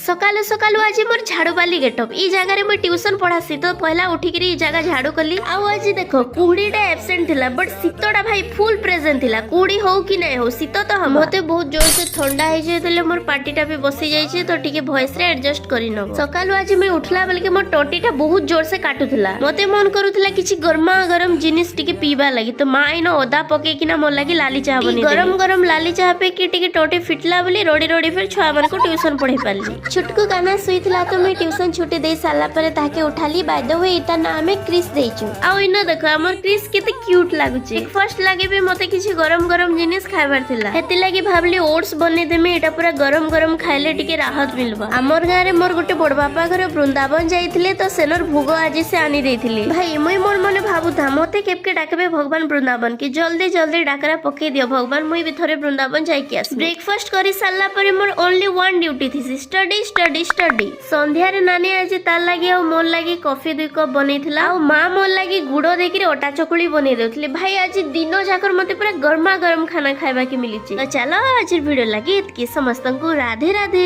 सकालु सकालु आज मोर झाड़ू बाली गेटअप ई जगह मैं ट्यूशन पढ़ासी तो पहला उठिक जगह झाड़ू कली आज देख कुड़ीटा एब्सेंट थिला बट शीतटा भाई फुल प्रेजेंट थिला कुड़ी हो कि नहीं हो शीत तो हम मते बहुत जोर से ठंडा हो जाए मोर पार्टीटा भी बसी जाइए तो टिके वॉइस रे एडजस्ट करि न सकालु आज मैं उठला बेल के मोर टोटीटा बहुत जोर से काटुथिला मते मन करूथिला किछि गरमा गरम जिनिस टिके पीबा लागि तो माँ इन अदा पके किना मोर लागि लाली चाह बनी गरम गरम लाली चाह पे कि टिके टोटी फिटला बोली रोडी रोडी फिर छुआ मन को ट्यूशन पढ़े पाली छुटकू काना सुईथिला तो मैं ट्यूशन छुट्टी दे साला परे ताके उठाली बाय द वे इता नाम है क्रिस देइछु आ इना देखो हमर क्रिस केते क्यूट लागुची फर्स्ट लागे भी मते किछि गरम गरम जिनिस खाइबार थिला हेति लागि भाबली ओट्स बने देमे एटा पूरा गरम गरम खाइले टिके राहत मिलबा हमर गारे मोर गोटे बड़ बापा घर वृंदावन जाइथिले तो सेनर भोग आज से आनी देइथिले भाई मुई मोर मने भाबुथा मते केपके डाकबे भगवान वृंदावन की जल्दी जल्दी डाकरा पके दियो भगवान मुई भी थरे वृंदावन जाई के आस ब्रेकफास्ट करी साला परे मोर ओनली वन ड्यूटी थी स्टडी स्टडी स्टडी संध्या रे नानी आज तार लागि आ मोर लागि कॉफी 2 कप बनेथिला आ मां मोर लागि गुड़ देकरी ओटा चकुली बने देउथले भाई आज दिनो जाकर मते पूरा गरमा गरम खाना खाइबा के मिलिछि तो चलो आज वीडियो लागि इतकी समस्तन को राधे राधे।